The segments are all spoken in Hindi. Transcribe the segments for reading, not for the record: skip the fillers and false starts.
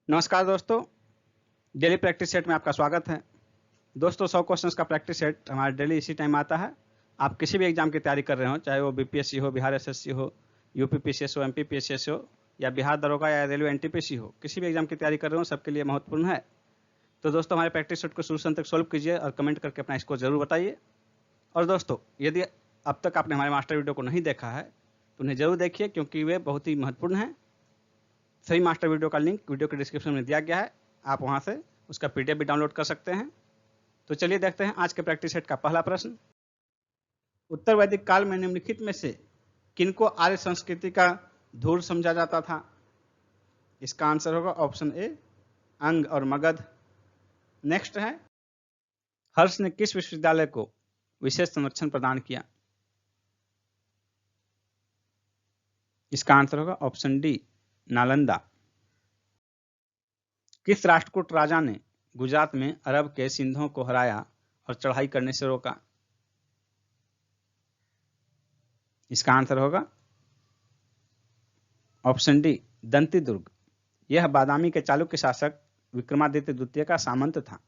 नमस्कार दोस्तों, डेली प्रैक्टिस सेट में आपका स्वागत है। दोस्तों 100 क्वेश्चंस का प्रैक्टिस सेट हमारा डेली इसी टाइम आता है। आप किसी भी एग्जाम की तैयारी कर रहे हो, चाहे वो बीपीएससी हो, बिहार एसएससी हो, यूपी पीसीएस हो, एमपी पीसीएस हो या बिहार दरोगा या रेलवे एनटीपीसी हो, किसी भी एग्जाम की तैयारी कर रहे हो, सबके लिए महत्वपूर्ण है। तो दोस्तों हमारे प्रैक्टिस सेट को शुरू से अंत तक सॉल्व कीजिए और कमेंट करके अपना स्कोर जरूर बताइए। और दोस्तों यदि अब तक आपने हमारे मास्टर वीडियो को नहीं देखा है तो उन्हें जरूर देखिए, क्योंकि वे बहुत ही महत्वपूर्ण हैं। सही मास्टर वीडियो का लिंक वीडियो के डिस्क्रिप्शन में दिया गया है, आप वहां से उसका पीडीएफ भी डाउनलोड कर सकते हैं। तो चलिए देखते हैं आज के प्रैक्टिस सेट का पहला प्रश्न। उत्तर वैदिक काल में निम्नलिखित में से किनको आर्य संस्कृति का धूर समझा जाता था? इसका आंसर होगा ऑप्शन ए, अंग और मगध। नेक्स्ट है, हर्ष ने किस विश्वविद्यालय को विशेष संरक्षण प्रदान किया? इसका आंसर होगा ऑप्शन डी, नालंदा। किस राष्ट्रकूट राजा ने गुजरात में अरब के सिंधों को हराया और चढ़ाई करने से रोका? इसका आंसर होगा ऑप्शन डी, दंती दुर्ग। यह बादामी के चालुक्य शासक विक्रमादित्य द्वितीय का सामंत था।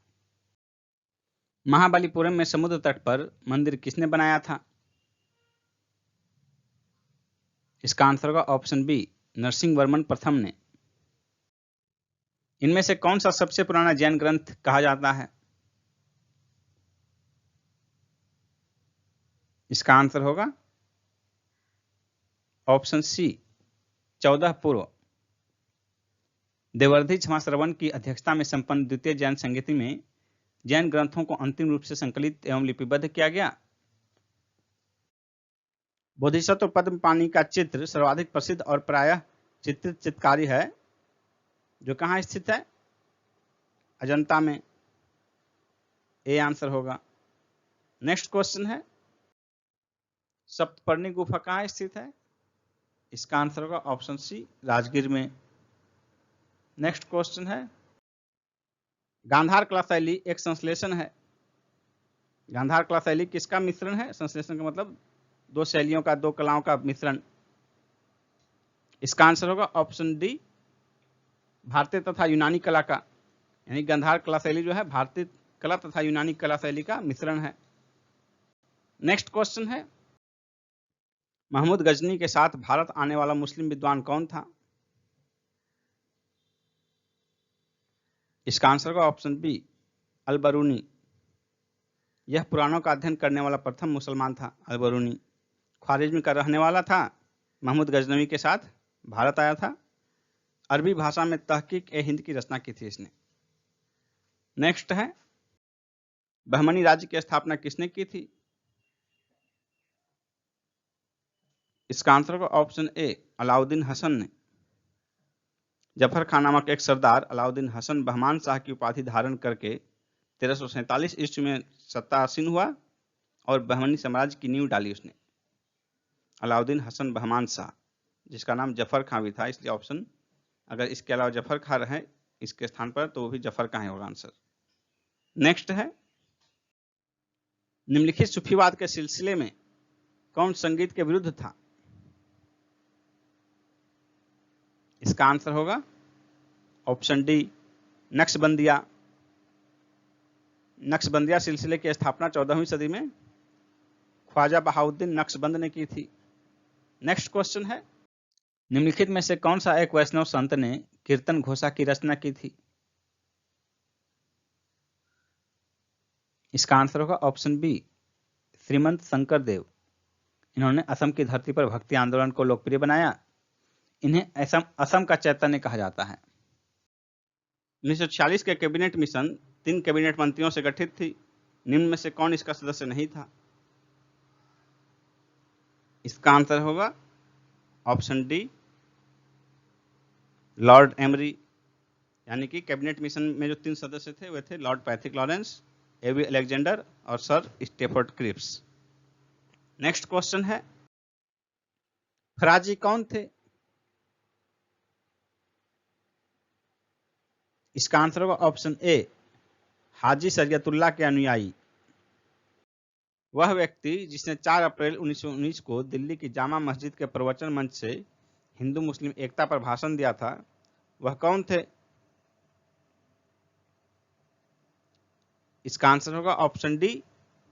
महाबलीपुरम में समुद्र तट पर मंदिर किसने बनाया था? इसका आंसर होगा ऑप्शन बी, नरसिंह वर्मन प्रथम ने। इनमें से कौन सा सबसे पुराना जैन ग्रंथ कहा जाता है? इसका आंसर होगा ऑप्शन सी, 14 पूर्व। देवर्धि क्षमा श्रवण की अध्यक्षता में संपन्न द्वितीय जैन संगीति में जैन ग्रंथों को अंतिम रूप से संकलित एवं लिपिबद्ध किया गया। बोधिसत्व पद्मपाणि का चित्र सर्वाधिक प्रसिद्ध और प्रायः चित्रित चित्रकारी है, जो कहाँ स्थित है? अजंता में। ए आंसर होगा। नेक्स्ट क्वेश्चन है, सप्तपर्णी गुफा कहाँ स्थित है? इसका आंसर होगा ऑप्शन सी, राजगीर में। नेक्स्ट क्वेश्चन है, गांधार कला शैली एक संश्लेषण है। गांधार कला शैली किसका मिश्रण है? संश्लेषण का मतलब दो शैलियों का, दो कलाओं का मिश्रण। इसका आंसर होगा ऑप्शन डी, भारतीय तथा यूनानी कला का। यानी गांधार कला शैली जो है भारतीय कला तथा यूनानी कला शैली का मिश्रण है। नेक्स्ट क्वेश्चन है, महमूद गजनी के साथ भारत आने वाला मुस्लिम विद्वान कौन था? इसका आंसर होगा ऑप्शन बी, अल-बरूनी। यह पुराणों का अध्ययन करने वाला प्रथम मुसलमान था। अल-बरूनी ख्वारिज्म का रहने वाला था। महमूद गजनवी के साथ भारत आया था। अरबी भाषा में तहकीक-ए-हिंद की रचना की थी इसने। नेक्स्ट है, बहमनी राज्य की स्थापना किसने की थी? इसका आंसर होगा ऑप्शन ए, अलाउद्दीन हसन ने। जफर खान नामक एक सरदार अलाउद्दीन हसन बहमान शाह की उपाधि धारण करके 1347 ईस्वी में सत्तासीन हुआ और बहमनी साम्राज्य की नींव डाली उसने। अलाउद्दीन हसन बहमान शाह, जिसका नाम जफर खां भी था, इसलिए ऑप्शन अगर इसके अलावा जफर खां रहे इसके स्थान पर तो वो भी जफर खां ही होगा आंसर। नेक्स्ट है, निम्नलिखित सूफीवाद के सिलसिले में कौन संगीत के विरुद्ध था? इसका आंसर होगा ऑप्शन डी, नक्शबंदिया। नक्शबंदिया सिलसिले की स्थापना 14वीं सदी में ख्वाजा बहाउद्दीन नक्शबंद ने की थी। नेक्स्ट क्वेश्चन है, निम्नलिखित में से कौन सा एक वैष्णव संत ने कीर्तन घोषा की रचना की थी? इसका आंसर होगा ऑप्शन बी, श्रीमंत शंकर देव। इन्होंने असम की धरती पर भक्ति आंदोलन को लोकप्रिय बनाया। इन्हें असम का चैतन्य कहा जाता है। 1946 के कैबिनेट मिशन 3 कैबिनेट मंत्रियों से गठित थी। निम्न में से कौन इसका सदस्य नहीं था? इसका आंसर होगा ऑप्शन डी, लॉर्ड एमरी। यानी कि कैबिनेट मिशन में जो 3 सदस्य थे वे थे Lord Pethick Lawrence, A V Alexander और sir Stafford Cripps. Next question है, फराजी कौन थे? इसका आंसर होगा ऑप्शन ए, हाजी शरीयतुल्लाह के अनुयायी। वह व्यक्ति जिसने 4 अप्रैल 1919 को दिल्ली की जामा मस्जिद के प्रवचन मंच से हिंदू मुस्लिम एकता पर भाषण दिया था, वह कौन थे? इसका आंसर होगा ऑप्शन डी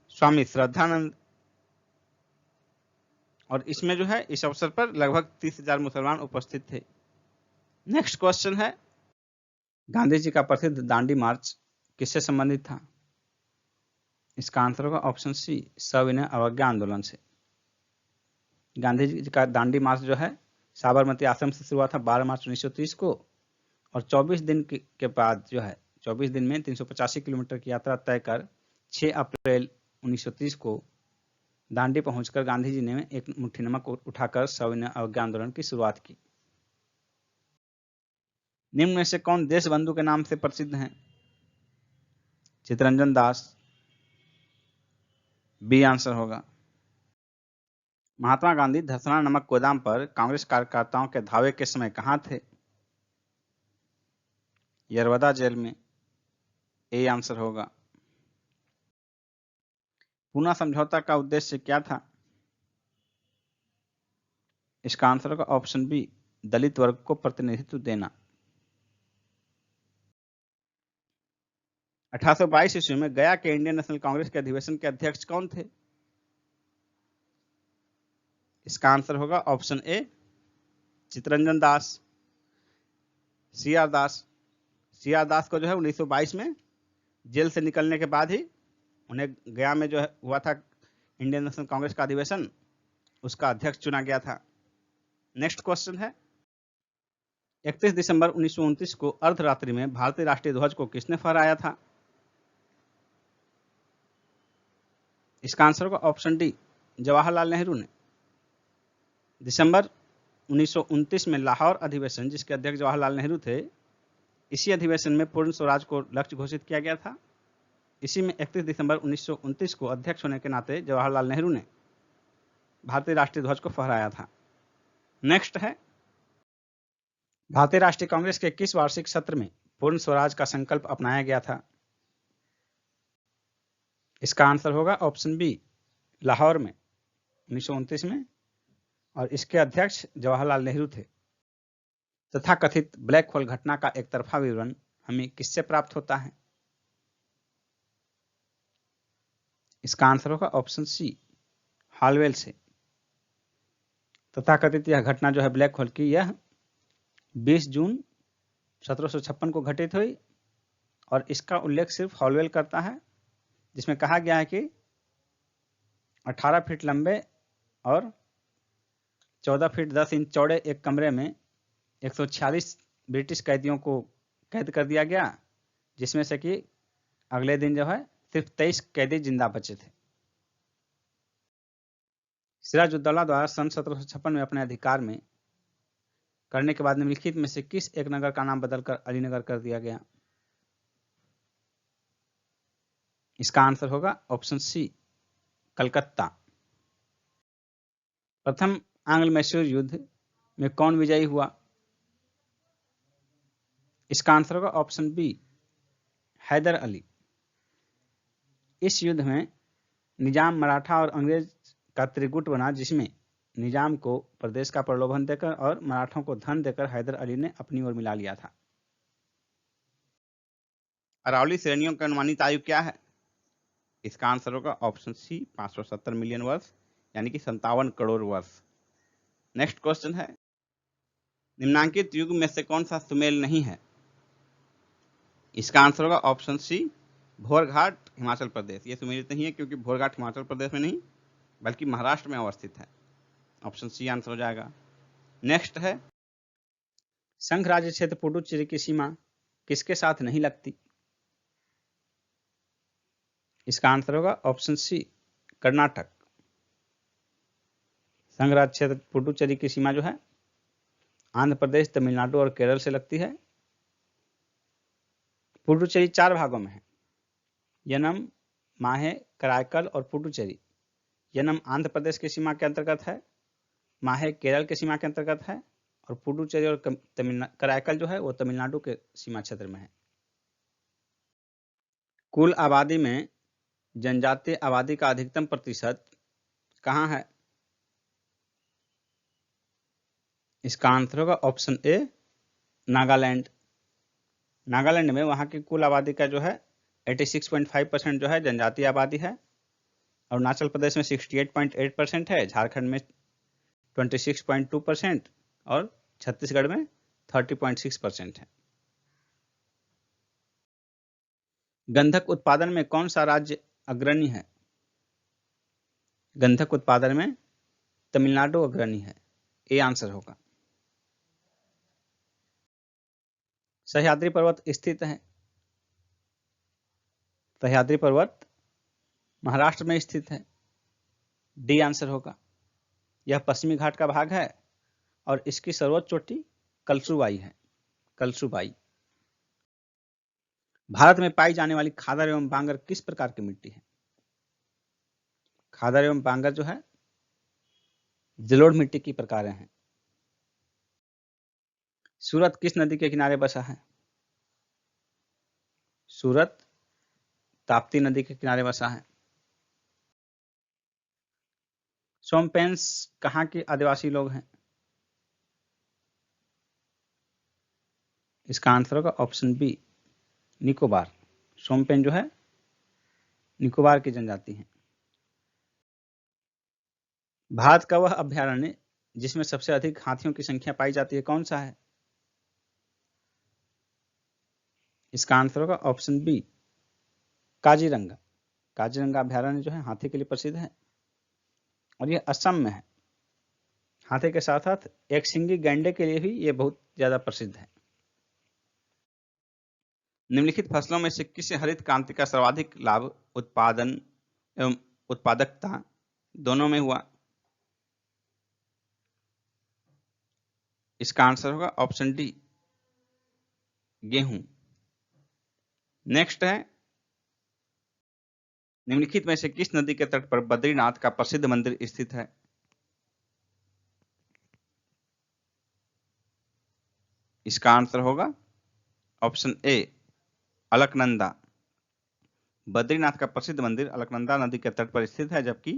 स्वामी श्रद्धानंद। और इसमें जो है इस अवसर पर लगभग 30,000 मुसलमान उपस्थित थे। नेक्स्ट क्वेश्चन है, गांधी जी का प्रसिद्ध दांडी मार्च किससे संबंधित था? इसका आंसर होगा ऑप्शन सी सविनय अवज्ञा आंदोलन से। गांधी जी का दांडी मार्च जो है साबरमती आश्रम से शुरू हुआ था 12 मार्च 1930 को, और 24 दिन के बाद जो है 24 दिन में 385 किलोमीटर की यात्रा तय कर 6 अप्रैल 1930 को दांडी पहुंचकर गांधी जी ने एक मुट्ठी नमक उठाकर सविनय अवज्ञा आंदोलन की शुरुआत की। निम्न में से कौन देशबंधु के नाम से प्रसिद्ध हैं? चित्तरंजन दास, बी आंसर होगा। महात्मा गांधी धसना नमक गोदाम पर कांग्रेस कार्यकर्ताओं के धावे के समय कहां थे? यरवदा जेल में, ए आंसर होगा। पूना समझौता का उद्देश्य क्या था? इसका आंसर होगा ऑप्शन बी दलित वर्ग को प्रतिनिधित्व देना। 1822 ईस्वी में गया के इंडियन नेशनल कांग्रेस के अधिवेशन के अध्यक्ष कौन थे? इसका आंसर होगा option A Chittaranjan Das. CR Das को जो है 1922 में जेल से निकलने के बाद ही उन्हें गया में जो है हुआ था इंडियन नेशनल कांग्रेस का अधिवेशन, उसका अध्यक्ष चुना गया था। नेक्स्ट क्वेश्चन है, 31 दिसंबर 1929 को अर्धरात्रि में भारतीय राष्ट्रीय ध्वज को किसने फहराया था? इसका आंसर होगा ऑप्शन डी जवाहरलाल नेहरू ने। दिसंबर 1929 में लाहौर अधिवेशन, जिसके अध्यक्ष जवाहरलाल नेहरू थे, इसी अधिवेशन में पूर्ण स्वराज को लक्ष्य घोषित किया गया था। इसी में 31 दिसंबर 1929 को अध्यक्ष होने के नाते जवाहरलाल नेहरू ने भारतीय राष्ट्रीय ध्वज को फहराया था। नेक्स्ट है, भारतीय राष्ट्रीय कांग्रेस के किस वार्षिक सत्र में पूर्ण स्वराज का संकल्प अपनाया गया था? इसका आंसर होगा ऑप्शन बी लाहौर में 1929 में, और इसके अध्यक्ष जवाहरलाल नेहरू थे। तथाकथित ब्लैक होल घटना का एक तरफा विवरण हमें किससे प्राप्त होता है? इसका आंसर होगा ऑप्शन सी हालवेल से। तथाकथित यह घटना जो है ब्लैक होल की, यह 20 जून 1756 को घटित हुई, और इसका उल्लेख सिर्फ हालवेल करता है, जिसमें कहा गया है कि 18 फीट लंबे और 14 फीट 10 इंच चौड़े एक कमरे में 146 ब्रिटिश कैदियों को कैद कर दिया गया, जिसमें से कि अगले दिन जो है सिर्फ 23 कैदी जिंदा बचे थे। सिराजुद्दौला द्वारा सन 1756 में अपने अधिकार में करने के बाद निम्नलिखित में से किस एक नगर का नाम बदलकर अलीनगर कर दिया गया? इसका आंसर होगा ऑप्शन सी कलकत्ता। प्रथम आंग्ल मैसूर युद्ध में कौन विजयी हुआ? इसका आंसर होगा ऑप्शन बी हैदर अली। इस युद्ध में निजाम मराठा और अंग्रेज का त्रिगुट बना, जिसमें निजाम को प्रदेश का प्रलोभन देकर और मराठों को धन देकर हैदर अली ने अपनी ओर मिला लिया था। अरावली श्रेणियों की अनुमानित आयु क्या है? इसका आंसर होगा ऑप्शन सी 570 मिलियन वर्ष, यानी कि 57 करोड़ वर्ष। नेक्स्ट क्वेश्चन है, निम्नांकित युग में से कौन सा सुमेल नहीं है? इसका आंसर होगा ऑप्शन सी भोरघाट हिमाचल प्रदेश। ये सुमेलित नहीं है क्योंकि भोरघाट हिमाचल प्रदेश में नहीं बल्कि महाराष्ट्र में अवस्थित है। ऑप्शन सी आंसर हो जाएगा। नेक्स्ट है, संघ राज्य क्षेत्र पुडुचेरी की सीमा किसके साथ नहीं लगती? इसका आंसर होगा ऑप्शन सी कर्नाटक। संघ राज्य क्षेत्र पुडुचेरी की सीमा जो है आंध्र प्रदेश, तमिलनाडु और केरल से लगती है। पुडुचेरी 4 भागों में है, यनम, माहे, कराईकल और पुडुचेरी। यनम आंध्र प्रदेश की सीमा के अंतर्गत है, माहे केरल की सीमा के अंतर्गत है, और पुडुचेरी और कराईकल जो है वो तमिलनाडु के सीमा क्षेत्र में है। कुल आबादी में जनजातीय आबादी का अधिकतम प्रतिशत कहाँ है? इसका आंसर होगा ऑप्शन ए नागालैंड। नागालैंड में वहां की कुल आबादी का जो है 86.5% जो है जनजातीय आबादी है। अरुणाचल प्रदेश में 68.8% है, झारखंड में 26.2% और छत्तीसगढ़ में 30.6% है। गंधक उत्पादन में कौन सा राज्य अग्रणी है? गंधक उत्पादन में तमिलनाडु अग्रणी है, ये आंसर होगा। सह्याद्री पर्वत स्थित है। सह्याद्री पर्वत महाराष्ट्र में स्थित है, डी आंसर होगा। यह पश्चिमी घाट का भाग है और इसकी सर्वोच्च चोटी कलसुबाई है, कलसुबाई। भारत में पाई जाने वाली खादर एवं बांगर किस प्रकार की मिट्टी है? खादर एवं बांगर जो है जलोढ़ मिट्टी की प्रकार हैं। सूरत किस नदी के किनारे बसा है? सूरत ताप्ती नदी के किनारे बसा है। सोमपेंस कहाँ के आदिवासी लोग हैं? इसका आंसर होगा ऑप्शन बी, निकोबार। सोमपेन जो है निकोबार की जनजाति है। भारत का वह अभ्यारण्य जिसमें सबसे अधिक हाथियों की संख्या पाई जाती है कौन सा है? इसका आंसर होगा ऑप्शन बी, काजीरंगा। काजीरंगा अभ्यारण्य जो है हाथी के लिए प्रसिद्ध है और यह असम में है। हाथी के साथ साथ एक सिंगी गैंडे के लिए भी यह बहुत ज्यादा प्रसिद्ध है। निम्नलिखित फसलों में से किस हरित क्रांति का सर्वाधिक लाभ उत्पादन एवं उत्पादकता दोनों में हुआ? इसका आंसर होगा ऑप्शन डी, गेहूं। नेक्स्ट है, निम्नलिखित में से किस नदी के तट पर बद्रीनाथ का प्रसिद्ध मंदिर स्थित है? इसका आंसर होगा ऑप्शन ए, अलकनंदा। बद्रीनाथ का प्रसिद्ध मंदिर अलकनंदा नदी के तट पर स्थित है, जबकि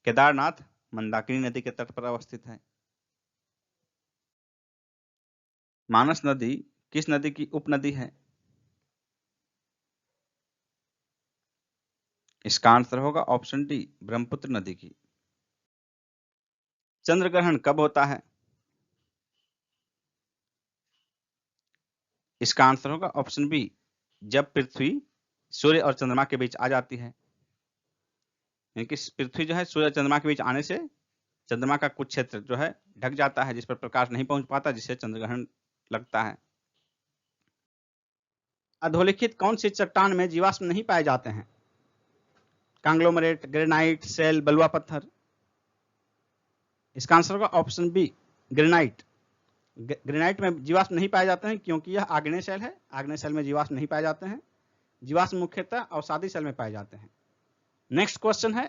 केदारनाथ मंदाकिनी नदी के तट पर अवस्थित है। मानस नदी किस नदी की उपनदी है? इसका आंसर होगा ऑप्शन डी, ब्रह्मपुत्र नदी की। चंद्र ग्रहण कब होता है? इसका आंसर होगा ऑप्शन बी, जब पृथ्वी सूर्य और चंद्रमा के बीच आ जाती है। यानी कि पृथ्वी जो है सूर्य चंद्रमा के बीच आने से चंद्रमा का कुछ क्षेत्र जो है ढक जाता है, जिस पर प्रकाश नहीं पहुंच पाता, जिससे चंद्र ग्रहण लगता है। अधोलिखित कौन सी चट्टान में जीवाश्म नहीं पाए जाते हैं? कांग्लोमरेट, ग्रेनाइट, सेल, बलुआ पत्थर। इसका आंसर होगा ऑप्शन बी, ग्रेनाइट। ग्रेनाइट में जीवाश्म नहीं पाए जाते हैं क्योंकि यह आग्नेय शैल है। आग्नेय शैल में जीवाश्म नहीं पाए जाते हैं। जीवाश्म मुख्यतः अवसादी शैल में पाए जाते हैं। नेक्स्ट क्वेश्चन है,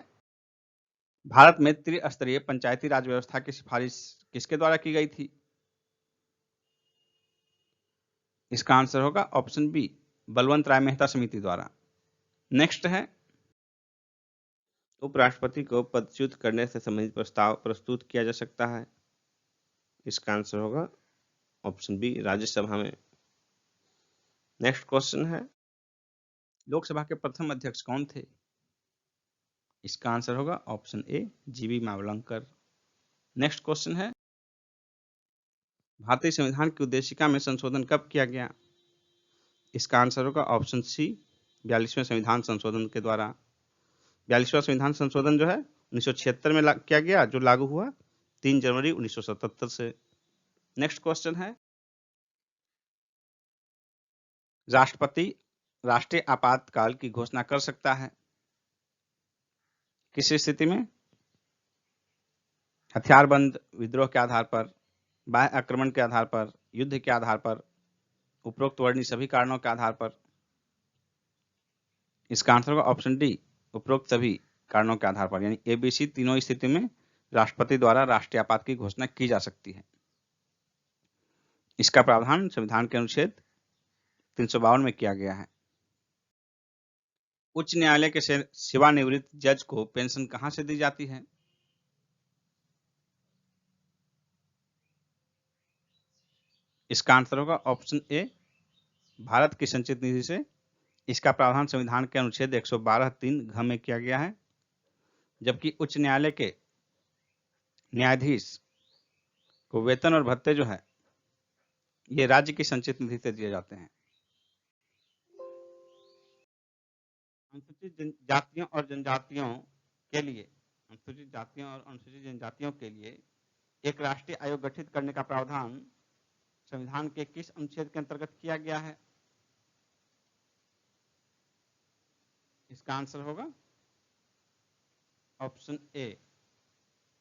भारत में त्रिस्तरीय पंचायती राज व्यवस्था की सिफारिश किसके द्वारा की गई थी? इसका आंसर होगा ऑप्शन बी, बलवंत राय मेहता समिति द्वारा। नेक्स्ट है, उपराष्ट्रपति को पदच्युत करने से संबंधित प्रस्ताव प्रस्तुत किया जा सकता है। इसका आंसर होगा ऑप्शन बी, राज्यसभा में। नेक्स्ट क्वेश्चन है, लोकसभा के प्रथम अध्यक्ष कौन थे? इसका आंसर होगा ऑप्शन ए, जीवी मावलंकर। नेक्स्ट क्वेश्चन है, भारतीय संविधान की उद्देशिका में संशोधन कब किया गया? इसका आंसर होगा ऑप्शन सी, 42वें संविधान संशोधन के द्वारा। 42वां संविधान संशोधन जो है 1976 में किया गया, जो लागू हुआ 3 जनवरी 1977 से। नेक्स्ट क्वेश्चन है, राष्ट्रपति राष्ट्रीय आपातकाल की घोषणा कर सकता है किस स्थिति में? हथियारबंद विद्रोह के आधार पर, बाह्य आक्रमण के आधार पर, युद्ध के आधार पर, उपरोक्त वर्णित सभी कारणों के आधार पर। इसका आंसर होगा ऑप्शन डी, उपरोक्त सभी कारणों के आधार पर। यानी एबीसी तीनों स्थिति में राष्ट्रपति द्वारा राष्ट्रीय आपात की घोषणा की जा सकती है। इसका प्रावधान संविधान के अनुच्छेद 352 में किया गया है। उच्च न्यायालय के सेवानिवृत्त जज को पेंशन कहां से दी जाती है? इसका आंसर होगा ऑप्शन ए, भारत की संचित निधि से इसका प्रावधान संविधान के अनुच्छेद 112(3) घ में किया गया है, जबकि उच्च न्यायालय के न्यायाधीश को वेतन और भत्ते जो है ये राज्य की संचित निधि से दिए जाते हैं। अनुसूचित जातियों और जनजातियों के लिए अनुसूचित जातियों और अनुसूचित जनजातियों के लिए एक राष्ट्रीय आयोग गठित करने का प्रावधान संविधान के किस अनुच्छेद के अंतर्गत किया गया है? इसका आंसर होगा ऑप्शन ए,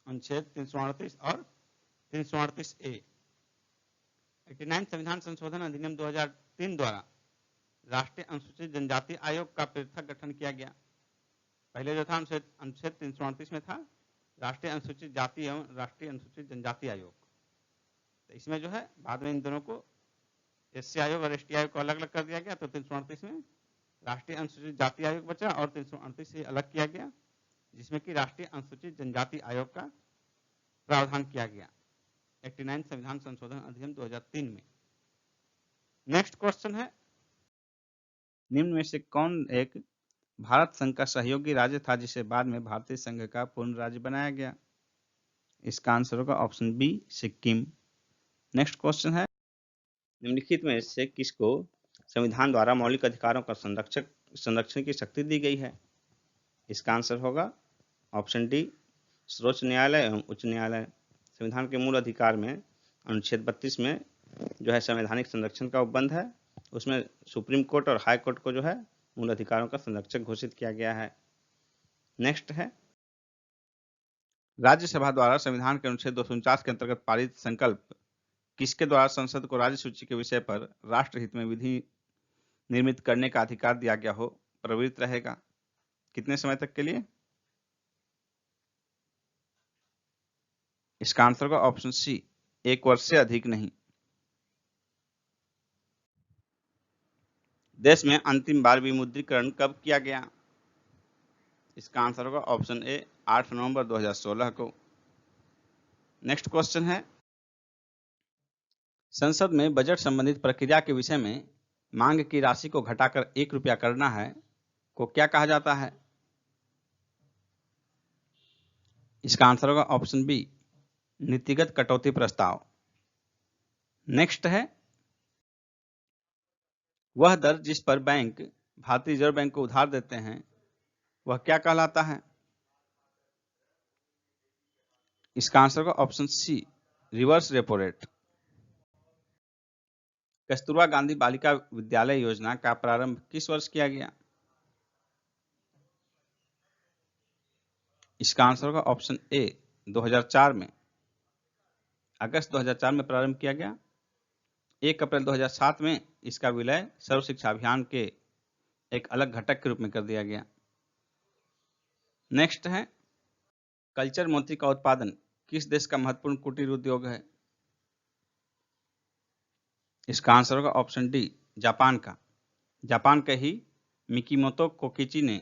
अनुच्छेद 338 और 338 ए। 89 संविधान संशोधन अधिनियम 2003 द्वारा राष्ट्रीय अनुसूचित जनजाति आयोग का पृथक गठन किया गया। पहले जो था अनुच्छेद 338 में था राष्ट्रीय अनुसूचित जाति एवं राष्ट्रीय अनुसूचित जनजाति आयोग, तो इसमें जो है बाद में इन दोनों को एससी आयोग और एसटी आयोग को अलग अलग कर दिया गया, तो 338 में राष्ट्रीय अनुसूचित जाति आयोग बचा और 338 से अलग किया गया, जिसमें कि राष्ट्रीय अनुसूचित जनजाति आयोग का प्रावधान किया गया 89 संविधान संशोधन अधिनियम 2003 में। नेक्स्ट क्वेश्चन है, निम्न में से कौन एक भारत संघ का सहयोगी राज्य था जिसे बाद में भारतीय संघ का पूर्ण राज्य बनाया गया? इसका आंसर होगा option B, Sikkim. Next question है, निम्नलिखित में से किसको संविधान द्वारा मौलिक अधिकारों का संरक्षण की शक्ति दी गई है? इसका आंसर होगा ऑप्शन डी, सर्वोच्च न्यायालय एवं उच्च न्यायालय। संविधान के मूल अधिकार में अनुच्छेद 32 में जो है संवैधानिक संरक्षण का उपबंध है, उसमें सुप्रीम कोर्ट और हाई कोर्ट को जो है मूल अधिकारों का संरक्षक घोषित किया गया है। नेक्स्ट है, राज्यसभा द्वारा संविधान के अनुच्छेद 249 के अंतर्गत पारित संकल्प किसके द्वारा संसद को राज्य सूची के विषय पर राष्ट्रहित में विधि निर्मित करने का अधिकार दिया गया हो प्रवृत्त रहेगा? कितने समय तक के लिए? इसका आंसर होगा ऑप्शन सी, 1 वर्ष से अधिक नहीं। देश में अंतिम बार विमुद्रीकरण कब किया गया? इसका आंसर होगा ऑप्शन ए, 8 नवंबर 2016 को। नेक्स्ट क्वेश्चन है, संसद में बजट संबंधित प्रक्रिया के विषय में मांग की राशि को घटाकर 1 रुपया करना है को क्या कहा जाता है? इसका आंसर होगा ऑप्शन बी, नीतिगत कटौती प्रस्ताव। नेक्स्ट है, वह दर जिस पर बैंक भारतीय रिजर्व बैंक को उधार देते हैं वह क्या कहलाता है? इसका आंसर होगा option C, reverse repo rate. Kasturba Gandhi Balika Vidyalaya योजना का प्रारंभ किस वर्ष किया गया? इसका आंसर होगा ऑप्शन ए, 2004 में। अगस्त 2004 में प्रारंभ किया गया। 1 अप्रैल 2007 में इसका विलय सर्व शिक्षा अभियान के एक अलग घटक के रूप में कर दिया गया। नेक्स्ट है, कल्चर मोती का उत्पादन किस देश का महत्वपूर्ण कुटीर उद्योग है? इसका आंसर होगा ऑप्शन डी, जापान का। जापान के ही मिकीमोतो कोकिची ने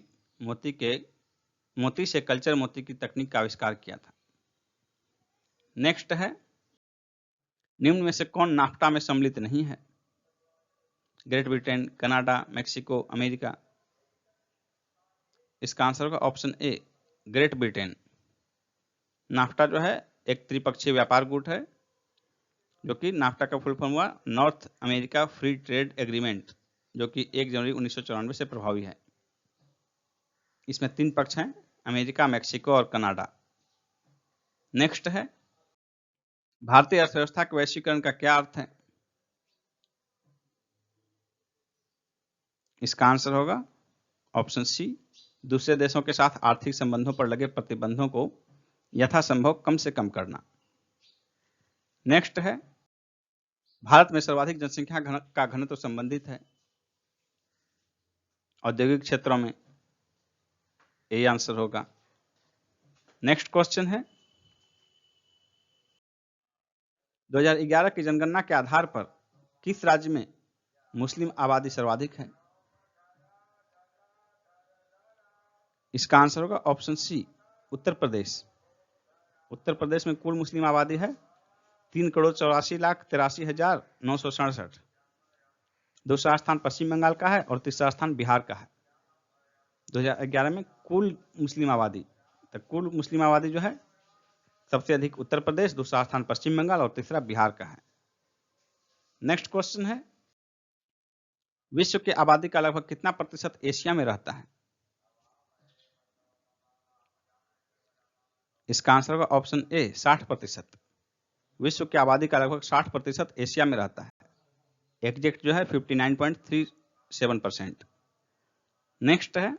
मोती से कल्चर मोती की तकनीक का आविष्कार किया था। नेक्स्ट है, निम्न में से कौन नाफ्टा में सम्मिलित नहीं है? Great Britain, Canada, Mexico, America. इसका आंसर होगा ऑप्शन ए, ग्रेट ब्रिटेन। नाफ्टा जो है एक त्रिपक्षीय व्यापार गुट है, जो कि नाफ्टा का फुल फॉर्म हुआ north America free trade agreement, जो कि 1 जनवरी 1994 से प्रभावी है। इसमें 3 पक्ष हैं, अमेरिका, मेक्सिको और कनाडा। नेक्स्ट है, भारतीय अर्थव्यवस्था के वैश्वीकरण का क्या अर्थ है? इसका आंसर होगा ऑप्शन सी, दूसरे देशों के साथ आर्थिक संबंधों पर लगे प्रतिबंधों को यथासंभव कम से कम करना। नेक्स्ट है, भारत में सर्वाधिक जनसंख्या का घनत्व संबंधित है औद्योगिक क्षेत्रों में, यही आंसर होगा। नेक्स्ट क्वेश्चन है, 2011 की जनगणना के आधार पर किस राज्य में मुस्लिम आबादी सर्वाधिक है? इसका आंसर होगा ऑप्शन सी, उत्तर प्रदेश। उत्तर प्रदेश में कुल मुस्लिम आबादी है 3,84,83,967, दूसरा स्थान पश्चिम बंगाल का है और तीसरा स्थान बिहार का है। 2011 में कुल मुस्लिम आबादी, तो कुल मुस्लिम आबादी जो है सबसे अधिक उत्तर प्रदेश, दूसरा स्थान पश्चिम बंगाल और तीसरा बिहार का है। नेक्स्ट क्वेश्चन है, विश्व की आबादी का लगभग कितना प्रतिशत एशिया में रहता है? इसका आंसर होगा ऑप्शन ए 60%। विश्व की आबादी का लगभग 60% एशिया में रहता है। एग्जैक्ट जो है 59.37%। नेक्स्ट है,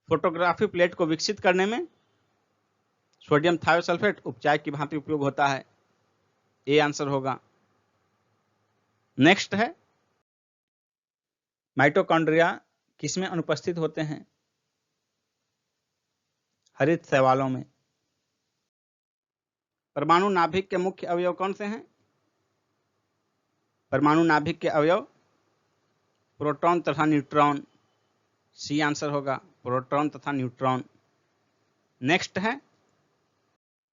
फोटोग्राफी प्लेट को विकसित करने में सोडियम थायोसल्फेट उपचार की भांति उपयोग होता है। ए आंसर होगा। नेक्स्ट है, माइटोकॉन्ड्रिया किसमें अनुपस्थित होते हैं? हरित शैवालों में। परमाणु नाभिक के मुख्य अवयव कौन से हैं? परमाणु नाभिक के अवयव प्रोटॉन तथा न्यूट्रॉन। सी आंसर होगा, प्रोटॉन तथा न्यूट्रॉन। नेक्स्ट है,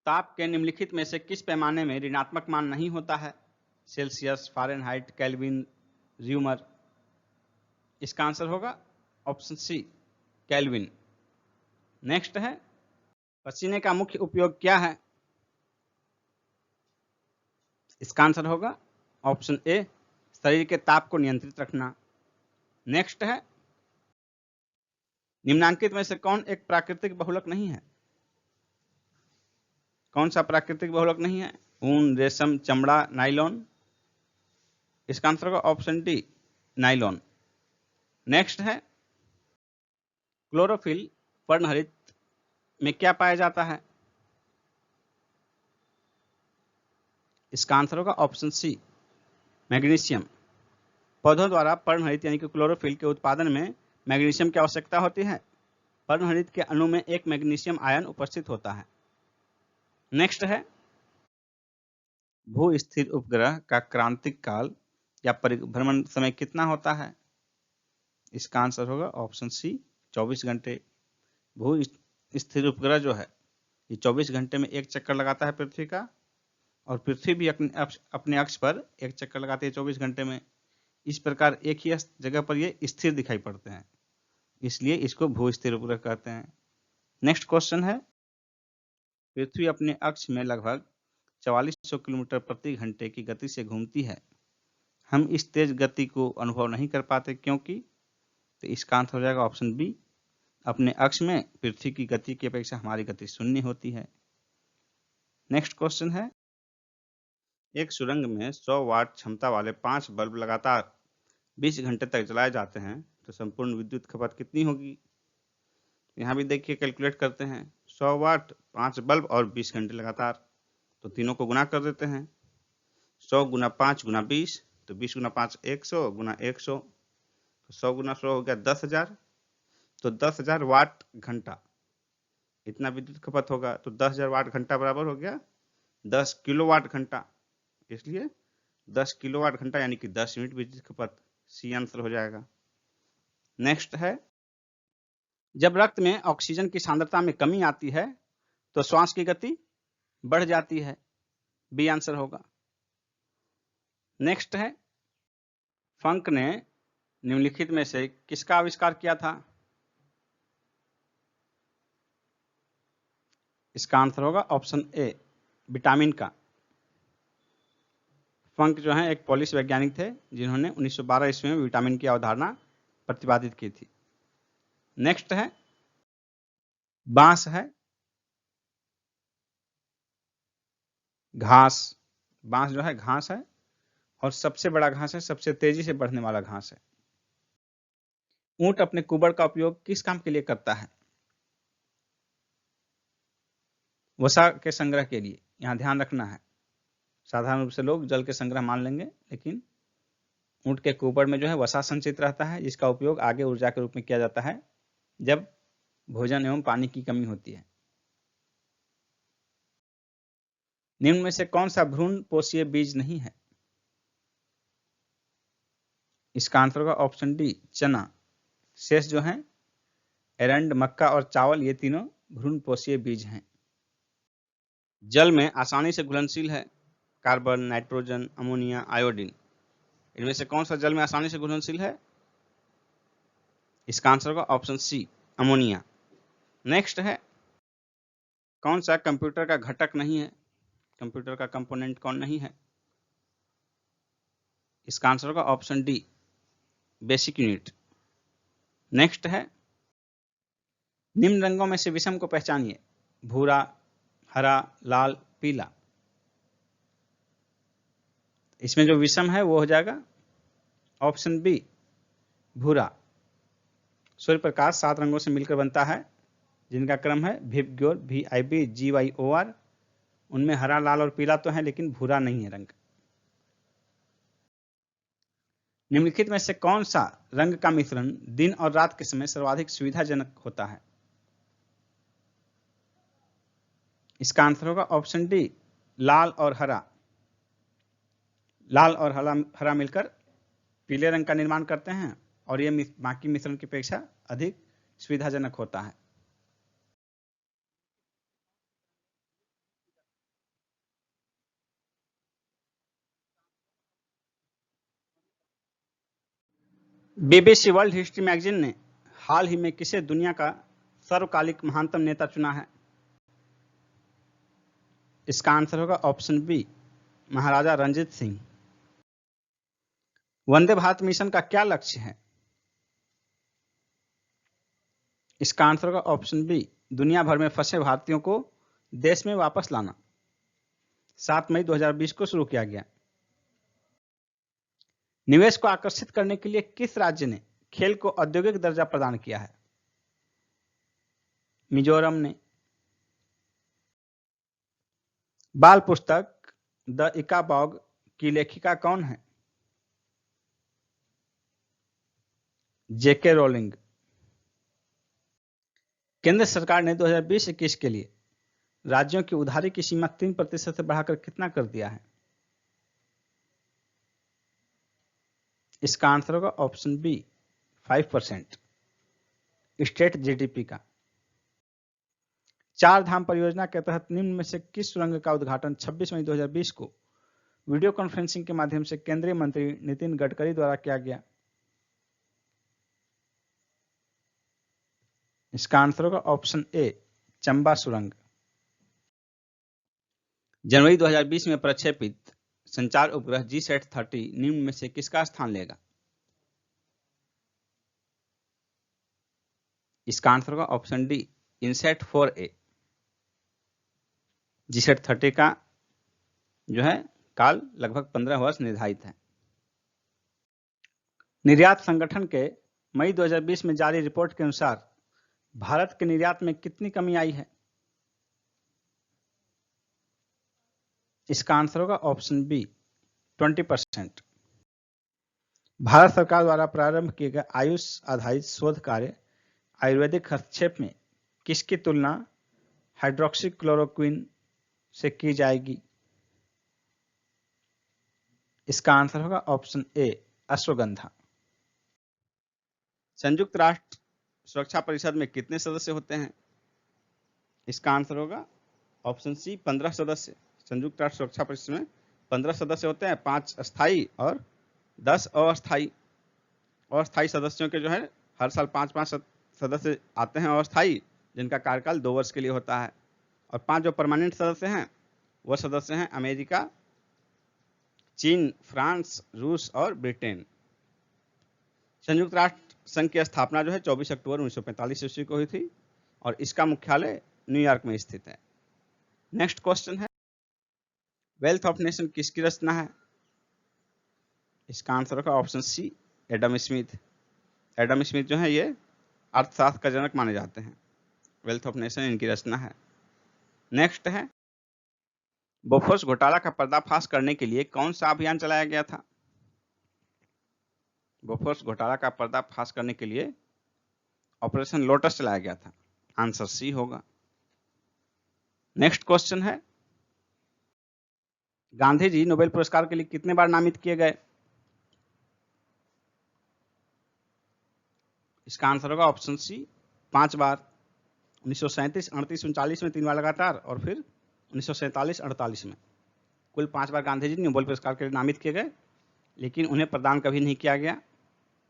ताप के निम्नलिखित में से किस पैमाने में ऋणात्मक मान नहीं होता है? Celsius, Fahrenheit, kelvin, rumour. इसका आंसर होगा ऑप्शन सी, केल्विन। नेक्स्ट है, पसीने का मुख्य उपयोग क्या है? इसका आंसर होगा ऑप्शन ए, शरीर के ताप को नियंत्रित रखना। नेक्स्ट है, निम्नांकित में से कौन एक प्राकृतिक बहुलक नहीं है? कौन सा प्राकृतिक बहुलक नहीं है? ऊन, रेशम, चमड़ा, नाइलॉन। इसका आंसर होगा ऑप्शन डी, नाइलॉन। नेक्स्ट है, क्लोरोफिल पर्णहरित में क्या पाया जाता है? इसका आंसर होगा ऑप्शन सी, मैग्नीशियम। पौधों द्वारा पर्णहरित यानी कि क्लोरोफिल के उत्पादन में मैग्नीशियम की आवश्यकता होती है। पर्णहरित के अणु में एक मैग्नीशियम आयन उपस्थित होता है। नेक्स्ट है, भू स्थिर उपग्रह का क्रांतिक काल या परिभ्रमण समय कितना होता है? इसका आंसर होगा ऑप्शन सी, 24 घंटे। भू स्थिर उपग्रह जो है ये 24 घंटे में एक चक्कर लगाता है पृथ्वी का, और पृथ्वी भी अपने अक्ष पर एक चक्कर लगाती है 24 घंटे में। इस प्रकार एक ही जगह पर ये स्थिर दिखाई पड़ते हैं, इसलिए इसको भू स्थिर उपग्रह कहते हैं। नेक्स्ट क्वेश्चन है, पृथ्वी अपने अक्ष में लगभग 4400 किलोमीटर प्रति घंटे की गति से घूमती है। हम इस तेज गति को अनुभव नहीं कर पाते, क्योंकि? तो इसका आंसर हो जाएगा ऑप्शन बी, अपने अक्ष में पृथ्वी की गति की अपेक्षा हमारी गति शून्य होती है। नेक्स्ट क्वेश्चन है, एक सुरंग में 100 वाट क्षमता वाले 5 बल्ब लगातार 20 घंटे तक जलाए जाते हैं तो संपूर्ण विद्युत खपत कितनी होगी? यहाँ भी देखिए, कैलकुलेट करते हैं। 100 वाट, 5 बल्ब और 20 घंटे लगातार, तो तीनों को गुना कर देते हैं। 100 गुना 5 गुना 20, तो 20 गुना 5 100 गुना 100, तो 100 गुना 100 हो गया 10,000, तो 10,000 वाट घंटा इतना विद्युत खपत होगा। तो 10,000 वाट घंटा बराबर हो गया 10 किलोवाट घंटा, इसलिए 10 किलोवाट घंटा यानी कि 10 यूनिट विद्युत खपत। सी आंसर हो जाएगा। नेक्स्ट है, जब रक्त में ऑक्सीजन की सांद्रता में कमी आती है तो श्वास की गति बढ़ जाती है। बी आंसर होगा। नेक्स्ट है, फंक ने निम्नलिखित में से किसका आविष्कार किया था? इसका आंसर होगा ऑप्शन ए, विटामिन का। फंक जो है एक पोलिश वैज्ञानिक थे जिन्होंने 1912 ईस्वी में विटामिन की अवधारणा प्रतिपादित की थी। नेक्स्ट है, बांस है घास। बांस जो है घास है और सबसे बड़ा घास है, सबसे तेजी से बढ़ने वाला घास है। ऊंट अपने कुबड़ का उपयोग किस काम के लिए करता है? वसा के संग्रह के लिए। यहां ध्यान रखना है, साधारण रूप से लोग जल के संग्रह मान लेंगे, लेकिन ऊंट के कुबड़ में जो है वसा संचित रहता है, जिसका उपयोग आगे ऊर्जा के रूप में किया जाता है जब भोजन एवं पानी की कमी होती है। निम्न में से कौन सा भ्रूण पोषीय बीज नहीं है? इसका आंसर होगा ऑप्शन डी, चना। शेष जो है एरंड, मक्का और चावल, ये तीनों भ्रूण पोषीय बीज हैं। जल में आसानी से घुलनशील है कार्बन, नाइट्रोजन, अमोनिया, आयोडीन। इनमें से कौन सा जल में आसानी से घुलनशील है? इसका आंसर होगा ऑप्शन सी, अमोनिया। नेक्स्ट है, कौन सा कंप्यूटर का घटक नहीं है? कंप्यूटर का कंपोनेंट कौन नहीं है? इसका आंसर होगा option D, basic unit. Next है, निम्न रंगों में से विषम को पहचानिए। भूरा, हरा, लाल, पीला। इसमें जो विषम है वो हो जाएगा ऑप्शन बी, भूरा। सूर्य प्रकाश 7 रंगों से मिलकर बनता है, जिनका क्रम है विबग्योर, VIB, GYOR। उनमें हरा, लाल और पीला तो है, लेकिन भूरा नहीं है रंग। निम्नलिखित में से कौन सा रंग का मिश्रण दिन और रात के समय सर्वाधिक सुविधाजनक होता है? इसका आंसर होगा ऑप्शन डी, लाल और हरा। लाल और हरा मिलकर पीले रंग का निर्माण करते हैं, और ये बाकी मिश्रण की अपेक्षा अधिक सुविधाजनक होता है। BBC वर्ल्ड हिस्ट्री मैगजीन ने हाल ही में किसे दुनिया का सर्वकालिक महानतम नेता चुना है? इसका आंसर होगा ऑप्शन बी, महाराजा रंजीत सिंह। वंदे भारत मिशन का क्या लक्ष्य है? इसका आंसर होगा ऑप्शन बी, दुनिया भर में फंसे भारतीयों को देश में वापस लाना। 7 मई 2020 को शुरू किया गया। निवेश को आकर्षित करने के लिए किस राज्य ने खेल को औद्योगिक दर्जा प्रदान किया है? मिजोरम ने। बाल पुस्तक द इकाबॉग की लेखिका कौन है? JK rolling. केंद्र सरकार ने 2020-21 के लिए राज्यों की उधारी की सीमा 3% से बढ़ाकर कितना कर दिया है? इसका आंसर होगा ऑप्शन बी, 5% स्टेट GDP का। 4 धाम परियोजना के तहत निम्न में से किस सुरंग का उद्घाटन 26 मई 2020 को वीडियो कॉन्फ्रेंसिंग के माध्यम से केंद्रीय मंत्री नितिन गडकरी द्वारा किया गया? इसका आंसर होगा ऑप्शन ए, चंबा सुरंग। जनवरी 2020 में प्रक्षेपित संचार उपग्रह GSAT-30 निम्न में से किसका स्थान लेगा? इसका आंसर होगा option D, INSAT 4A। GSAT-30 का जो है काल लगभग 15 वर्ष निर्धारित है। निर्यात संगठन के मई 2020 में जारी रिपोर्ट के अनुसार भारत के निर्यात में कितनी कमी आई है? इसका आंसर होगा ऑप्शन बी, 20%। भारत सरकार द्वारा प्रारंभ किए गए आयुष आधारित शोध कार्य आयुर्वेदिक हस्तक्षेप में किसकी तुलना हाइड्रोक्सीक्लोरोक्विन से की जाएगी? इसका आंसर होगा ऑप्शन ए, अश्वगंधा। संयुक्त राष्ट्र सुरक्षा परिषद में कितने सदस्य होते हैं? इसका आंसर होगा ऑप्शन सी, 15 सदस्य। संयुक्त राष्ट्र सुरक्षा परिषद में 15 सदस्य होते हैं, 5 स्थायी और 10 अस्थायी। अस्थायी सदस्यों के जो है हर साल 5-5 सदस्य आते हैं अस्थायी, जिनका कार्यकाल 2 वर्ष के लिए होता है। और 5 जो परमानेंट सदस्य हैं वह सदस्य हैं अमेरिका, चीन, फ्रांस, रूस और ब्रिटेन। संयुक्त राष्ट्र संघ की स्थापना जो है 24 अक्टूबर 1945 ईस्वी को हुई थी, और इसका मुख्यालय न्यूयॉर्क में स्थित है। नेक्स्ट क्वेश्चन है, वेल्थ ऑफ नेशन किसकी रचना है? इसका आंसर होगा option C, Adam Smith. Adam Smith जो है ये अर्थशास्त्र का जनक माने जाते हैं। वेल्थ ऑफ नेशन इनकी रचना है। नेक्स्ट है, बोफोर्स घोटाला का पर्दाफाश करने के लिए कौन सा अभियान चलाया गया था? बोफोर्स घोटाला का पर्दाफाश करने के लिए ऑपरेशन लोटस चलाया गया था। आंसर सी होगा। नेक्स्ट क्वेश्चन है, गांधी जी नोबेल पुरस्कार के लिए कितने बार नामित किए गए? इसका आंसर होगा ऑप्शन सी, 5 बार। 1937, 38, 39 में 3 बार लगातार, और फिर 1947, 48 में। कुल 5 बार गांधी जी नोबेल पुरस्कार के लिए नामित किए गए। लेकिन उन्हें प्रदान कभी नहीं किया गया।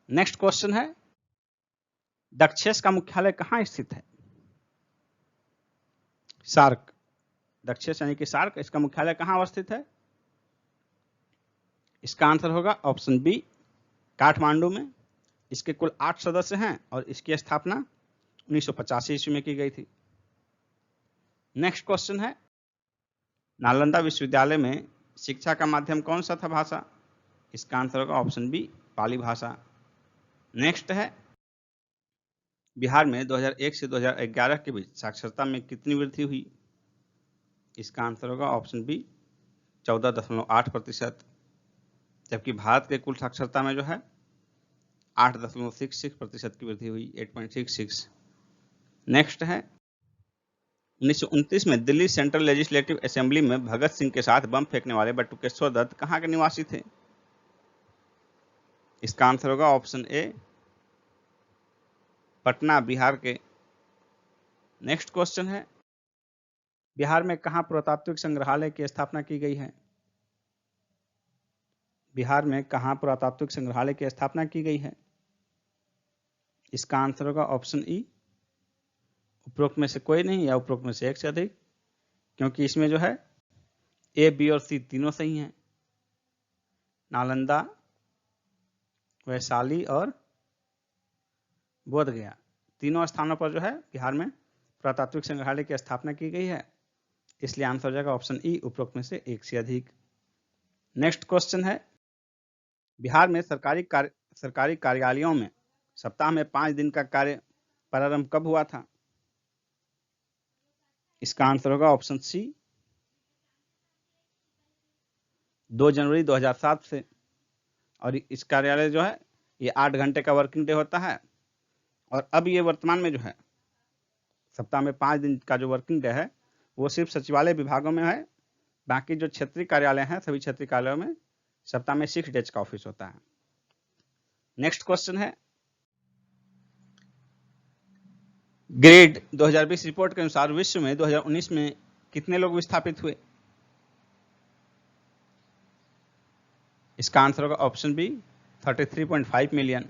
नेक्स्ट क्वेश्चन है, दक्षेस का मुख्यालय कहाँ स्थित है? सार्क, दक्षेस यानी कि सार्क, इसका मुख्यालय कहाँ अवस्थित है? इसका आंसर होगा ऑप्शन बी, काठमांडू में। इसके कुल 8 सदस्य हैं और इसकी स्थापना 1985 ईस्वी में की गई थी। नेक्स्ट क्वेश्चन है, नालंदा विश्वविद्यालय में शिक्षा का माध्यम कौन सा था भाषा? इसका आंसर होगा ऑप्शन बी, पाली भाषा। नेक्स्ट है, बिहार में 2001 से 2011 के बीच साक्षरता में कितनी वृद्धि हुई? इसका आंसर होगा ऑप्शन बी, 14.8%, जबकि भारत के कुल साक्षरता में जो है 8.66% की वृद्धि हुई, 8.66। नेक्स्ट है, 1929 में दिल्ली सेंट्रल लेजिस्लेटिव असेंबली में भगत सिंह के साथ बम फेंकने वाले बटुकेश्वर दत्त कहाँ के निवासी थे? इसका आंसर होगा ऑप्शन ए, पटना, बिहार के। नेक्स्ट क्वेश्चन है, बिहार में कहाँ पुरातात्विक संग्रहालय की स्थापना की गई है? बिहार में कहाँ पुरातात्विक संग्रहालय की स्थापना की गई है? इसका आंसर होगा ऑप्शन ई, उपरोक्त में से कोई नहीं या उपरोक्त में से एक से अधिक, क्योंकि इसमें जो है ए, बी और सी तीनों सही हैं। नालंदा, वैशाली और बोधगया, तीनों स्थानों पर जो है बिहार में पुरातात्विक संग्रहालय की स्थापना की गई है, इसलिए आंसर हो जाएगा ऑप्शन ई, उपरोक्त में से एक से अधिक। नेक्स्ट क्वेश्चन है, बिहार में सरकारी कार्यालयों में सप्ताह में 5 दिन का कार्य प्रारंभ कब हुआ था? इसका आंसर होगा ऑप्शन सी, 2 जनवरी 2007 से। और इस कार्यालय जो है ये 8 घंटे का वर्किंग डे होता है, और अब ये वर्तमान में जो है सप्ताह में 5 दिन का जो वर्किंग डे है वो सिर्फ सचिवालय विभागों में है। बाकी जो क्षेत्रीय कार्यालय हैं, सभी क्षेत्रीय कार्यालयों में सप्ताह में 6 डेज का ऑफिस होता है। नेक्स्ट क्वेश्चन है, ग्रेड 2020 रिपोर्ट के अनुसार विश्व में 2019 में कितने लोग विस्थापित हुए? इसका आंसर होगा ऑप्शन बी, 33.5 मिलियन।